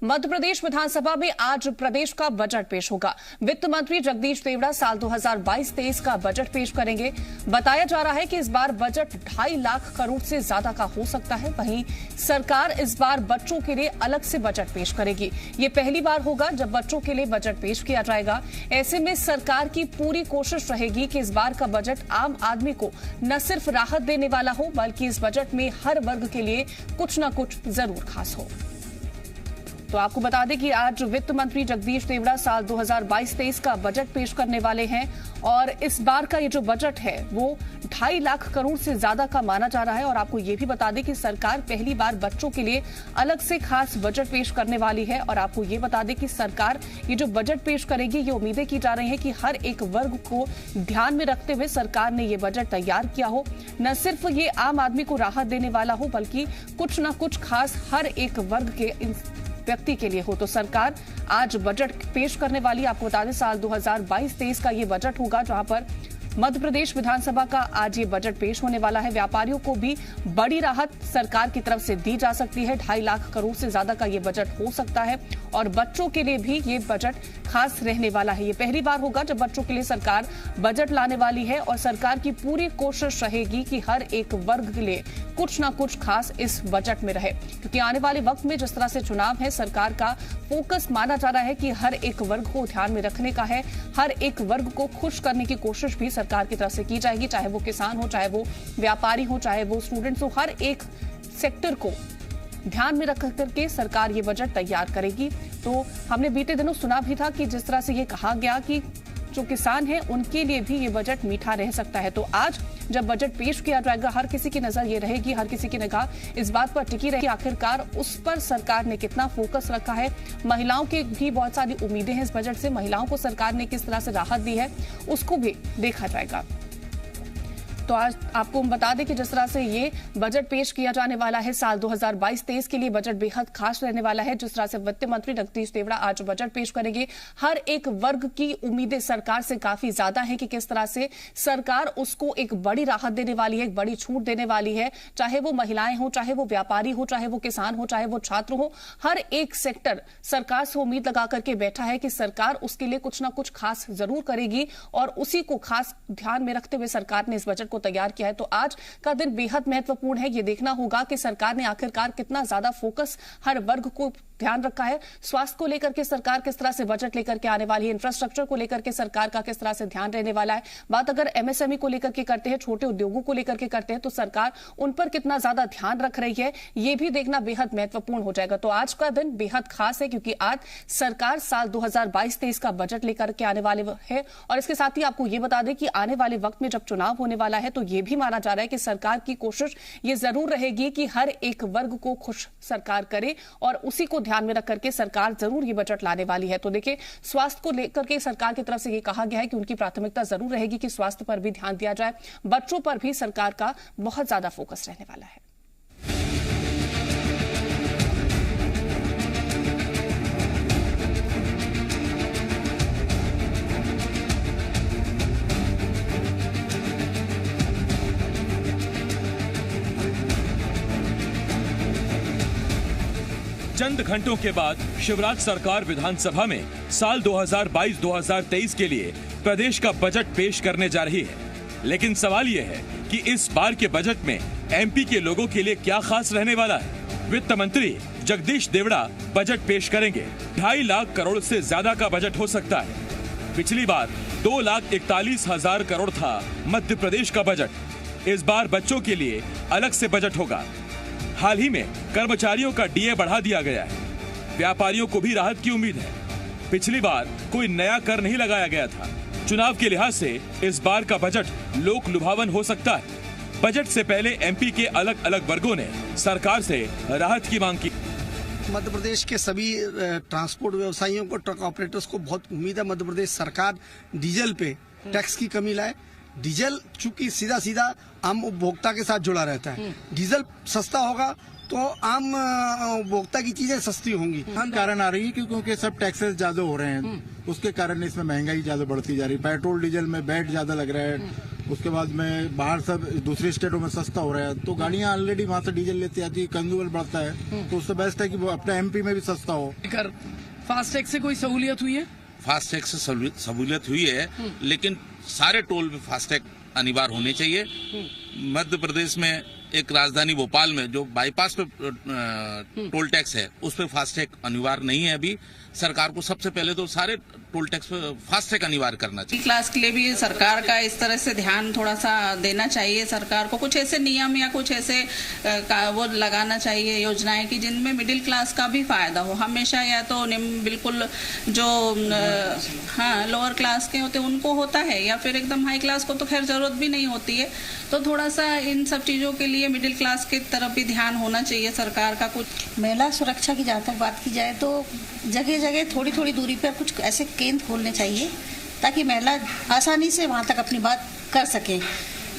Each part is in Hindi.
मध्य प्रदेश विधानसभा में आज प्रदेश का बजट पेश होगा। वित्त मंत्री जगदीश देवड़ा साल 2022-23 का बजट पेश करेंगे। बताया जा रहा है कि इस बार बजट 2.5 लाख करोड़ से ज्यादा का हो सकता है। वहीं सरकार इस बार बच्चों के लिए अलग से बजट पेश करेगी। ये पहली बार होगा जब बच्चों के लिए बजट पेश किया जाएगा। ऐसे में सरकार की पूरी कोशिश रहेगी कि इस बार का बजट आम आदमी को न सिर्फ राहत देने वाला हो, बल्कि इस बजट में हर वर्ग के लिए कुछ न कुछ जरूर खास हो। तो आपको बता दें कि आज वित्त मंत्री जगदीश देवड़ा साल 2022-23 का बजट पेश करने वाले हैं और इस बार का ये जो बजट है वो 2.5 लाख करोड़ से ज्यादा का माना जा रहा है। और आपको ये भी बता दें कि सरकार पहली बार बच्चों के लिए अलग से खास बजट पेश करने वाली है। और आपको ये बता दें कि सरकार ये जो बजट पेश करेगी, ये उम्मीदें की जा रही है कि हर एक वर्ग को ध्यान में रखते हुए सरकार ने ये बजट तैयार किया हो। न सिर्फ ये आम आदमी को राहत देने वाला हो, बल्कि कुछ न कुछ खास हर एक वर्ग के व्यक्ति के लिए हो। तो सरकार आज बजट पेश करने वाली, आपको बता दें साल 2022-23 का ये बजट होगा, जहां पर मध्य प्रदेश विधानसभा का आज ये बजट पेश होने वाला है। व्यापारियों को भी बड़ी राहत सरकार की तरफ से दी जा सकती है। 2.5 लाख करोड़ से ज्यादा का ये बजट हो सकता है और बच्चों के लिए भी ये बजट खास रहने वाला है। ये पहली बार होगा जब बच्चों के लिए सरकार बजट लाने वाली है और सरकार की पूरी कोशिश रहेगी कि हर एक वर्ग के लिए कुछ ना कुछ खास इस बजट में रहे, क्योंकि आने वाले वक्त में जिस तरह से चुनाव है, सरकार का फोकस माना जा रहा है कि हर एक वर्ग को ध्यान में रखने का है। हर एक वर्ग को खुश करने की कोशिश भी सरकार की तरफ से की जाएगी, चाहे वो किसान हो, चाहे वो व्यापारी हो, चाहे वो स्टूडेंट्स हो। हर एक सेक्टर को ध्यान में रख करके सरकार ये बजट तैयार करेगी। तो हमने बीते दिनों सुना भी था कि जिस तरह से ये कहा गया कि जो किसान हैं उनके लिए भी ये बजट मीठा रह सकता है। तो आज जब बजट पेश किया जाएगा, हर किसी की नजर ये रहेगी, हर किसी की निगाह इस बात पर टिकी रहेगी आखिरकार उस पर सरकार ने कितना फोकस रखा है। महिलाओं की भी बहुत सारी उम्मीदें हैं इस बजट से। महिलाओं को सरकार ने किस तरह से राहत दी है, उसको भी देखा जाएगा। तो आज आपको हम बता दें कि जिस तरह से ये बजट पेश किया जाने वाला है साल 2022-23 के लिए, बजट बेहद खास रहने वाला है। जिस तरह से वित्त मंत्री जगदीश देवड़ा आज बजट पेश करेंगे, हर एक वर्ग की उम्मीदें सरकार से काफी ज्यादा है कि किस तरह से सरकार उसको एक बड़ी राहत देने वाली है, एक बड़ी छूट देने वाली है। चाहे वो महिलाएं हो, चाहे वो व्यापारी हो, चाहे वो किसान हो, चाहे वो छात्र हो, हर एक सेक्टर सरकार से उम्मीद लगा करके बैठा है कि सरकार उसके लिए कुछ ना कुछ खास जरूर करेगी और उसी को खास ध्यान में रखते हुए सरकार ने इस बजट को तैयार किया है। तो आज का दिन बेहद महत्वपूर्ण है। ये देखना होगा कि सरकार ने आखिरकार कितना ज्यादा फोकस हर वर्ग को ध्यान रखा है। स्वास्थ्य को लेकर के सरकार किस तरह से बजट लेकर के आने वाली है, इंफ्रास्ट्रक्चर को लेकर के सरकार का किस तरह से ध्यान रहने वाला है। बात अगर एमएसएमई को लेकर के करते हैं, छोटे उद्योगों को लेकर के करते हैं, तो सरकार उन पर कितना ज्यादा ध्यान रख रही है, ये भी देखना बेहद महत्वपूर्ण हो जाएगा। तो आज का दिन बेहद खास है क्योंकि आज सरकार साल 2022-23 का बजट लेकर के आने वाले है। और इसके साथ ही आपको ये बता दें कि आने वाले वक्त में जब चुनाव होने वाला है, तो ये भी माना जा रहा है कि सरकार की कोशिश ये जरूर रहेगी कि हर एक वर्ग को खुश सरकार करे और उसी को ध्यान में रख करके सरकार जरूर ये बजट लाने वाली है। तो देखिए, स्वास्थ्य को लेकर के सरकार की तरफ से ये कहा गया है कि उनकी प्राथमिकता जरूर रहेगी कि स्वास्थ्य पर भी ध्यान दिया जाए। बच्चों पर भी सरकार का बहुत ज्यादा फोकस रहने वाला है। चंद घंटों के बाद शिवराज सरकार विधानसभा में साल 2022-2023 के लिए प्रदेश का बजट पेश करने जा रही है। लेकिन सवाल यह है कि इस बार के बजट में एमपी के लोगों के लिए क्या खास रहने वाला है। वित्त मंत्री जगदीश देवड़ा बजट पेश करेंगे। 2.5 लाख करोड़ से ज्यादा का बजट हो सकता है। पिछली बार 2,41,000 करोड़ था मध्य प्रदेश का बजट। इस बार बच्चों के लिए अलग से बजट होगा। हाल ही में कर्मचारियों का डीए बढ़ा दिया गया है। व्यापारियों को भी राहत की उम्मीद है। पिछली बार कोई नया कर नहीं लगाया गया था। चुनाव के लिहाज से इस बार का बजट लोक लुभावन हो सकता है। बजट से पहले एमपी के अलग अलग वर्गों ने सरकार से राहत की मांग की। मध्य प्रदेश के सभी ट्रांसपोर्ट व्यवसायियों को, ट्रक ऑपरेटर्स को बहुत उम्मीद है मध्य प्रदेश सरकार डीजल पे टैक्स की कमी लाए। डीजल चूंकि सीधा सीधा आम उपभोक्ता के साथ जुड़ा रहता है, डीजल सस्ता होगा तो आम उपभोक्ता की चीजें सस्ती होंगी। कारण आ रही है क्योंकि सब टैक्सेस ज्यादा हो रहे हैं, उसके कारण इसमें महंगाई ज्यादा बढ़ती जा रही है। पेट्रोल डीजल में वैट ज्यादा लग रहा है उसके बाद में बाहर सब दूसरे स्टेटों में सस्ता हो रहा है, तो गाड़ियां ऑलरेडी वहां से डीजल लेती आती है, कंज्यूमर बढ़ता है, तो उससे बेस्ट है कि वो अपने एमपी में भी सस्ता हो। फास्टैग से कोई सहूलियत हुई है? फास्टैग से सहूलियत हुई है, लेकिन सारे टोल में फास्टैग अनिवार्य होने चाहिए। मध्य प्रदेश में एक राजधानी भोपाल में जो बाईपास पे टोल टैक्स है, उस पे फास्टैग अनिवार्य नहीं है। अभी सरकार को सबसे पहले तो सारे टोल टैक्स पे फास्टैग अनिवार्य करना चाहिए। क्लास के लिए भी सरकार का इस तरह से ध्यान थोड़ा सा देना चाहिए। सरकार को कुछ ऐसे नियम या कुछ ऐसे वो लगाना चाहिए योजनाएं कि जिनमें मिडिल क्लास का भी फायदा हो। हमेशा या तो बिल्कुल जो लोअर क्लास के होते उनको होता है, या फिर एकदम हाई क्लास को तो खैर जरूरत भी नहीं होती है। तो थोड़ा सा इन सब चीजों के लिए मिडिल क्लास की तरफ भी ध्यान होना चाहिए सरकार का। कुछ महिला सुरक्षा की जहाँ तक बात की जाए तो जगह जगह थोड़ी थोड़ी दूरी पर कुछ ऐसे केंद्र खोलने चाहिए ताकि महिला आसानी से वहाँ तक अपनी बात कर सके।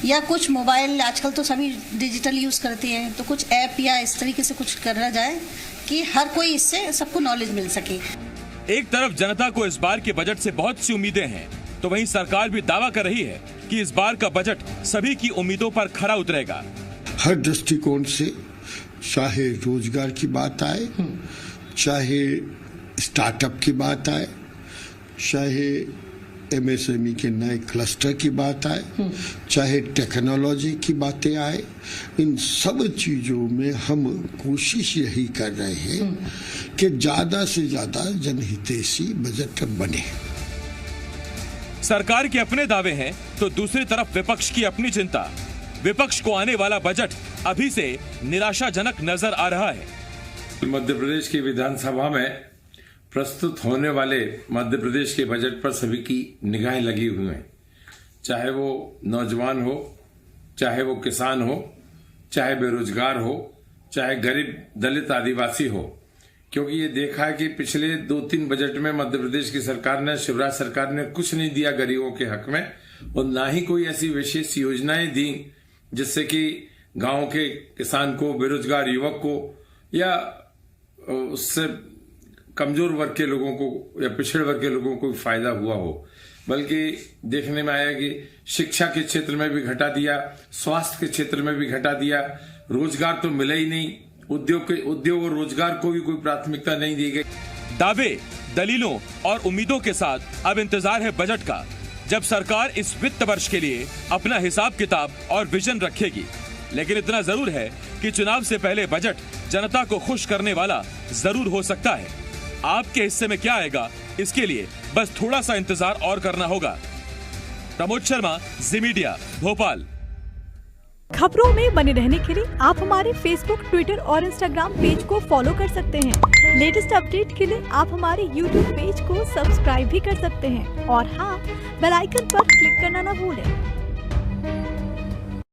या कुछ मोबाइल आजकल तो सभी डिजिटल यूज करते हैं, तो कुछ ऐप या इस तरीके से कुछ करना जाए कि हर कोई इससे सबको नॉलेज मिल सके। एक तरफ जनता को इस बार के बजट से बहुत सी उम्मीदें हैं, तो वहीं सरकार भी दावा कर रही है कि इस बार का बजट सभी की उम्मीदों पर खरा उतरेगा। हर दृष्टिकोण से, चाहे रोजगार की बात आए, चाहे स्टार्टअप की बात आए, चाहे एमएसएमई के नए क्लस्टर की बात आए, चाहे टेक्नोलॉजी की बातें आए, इन सब चीजों में हम कोशिश यही कर रहे हैं कि ज्यादा से ज्यादा जनहितैषी बजट बने। सरकार के अपने दावे हैं तो दूसरी तरफ विपक्ष की अपनी चिंता। विपक्ष को आने वाला बजट अभी से निराशाजनक नजर आ रहा है। मध्य प्रदेश की विधानसभा में प्रस्तुत होने वाले मध्य प्रदेश के बजट पर सभी की निगाहें लगी हुई हैं, चाहे वो नौजवान हो, चाहे वो किसान हो, चाहे बेरोजगार हो, चाहे गरीब दलित आदिवासी हो। क्योंकि ये देखा है कि पिछले 2-3 बजट में मध्य प्रदेश की सरकार ने, शिवराज सरकार ने कुछ नहीं दिया गरीबों के हक में, और ना ही कोई ऐसी विशेष योजनाएं दी जिससे कि गांव के किसान को, बेरोजगार युवक को या उससे कमजोर वर्ग के लोगों को या पिछड़े वर्ग के लोगों को फायदा हुआ हो। बल्कि देखने में आया कि शिक्षा के क्षेत्र में भी घटा दिया, स्वास्थ्य के क्षेत्र में भी घटा दिया, रोजगार तो मिला ही नहीं, उद्योग और रोजगार को भी कोई प्राथमिकता नहीं दी गई। दावे, दलीलों और उम्मीदों के साथ अब इंतजार है बजट का, जब सरकार इस वित्त वर्ष के लिए अपना हिसाब किताब और विजन रखेगी। लेकिन इतना जरूर है कि चुनाव से पहले बजट जनता को खुश करने वाला जरूर हो सकता है। आपके हिस्से में क्या आएगा, इसके लिए बस थोड़ा सा इंतजार और करना होगा। प्रमोद शर्मा, जी मीडिया, भोपाल। खबरों में बने रहने के लिए आप हमारे फेसबुक, ट्विटर और इंस्टाग्राम पेज को फॉलो कर सकते हैं। लेटेस्ट अपडेट के लिए आप हमारे यूट्यूब पेज को सब्सक्राइब भी कर सकते हैं। और हाँ, बेल आइकन पर क्लिक करना न भूलें।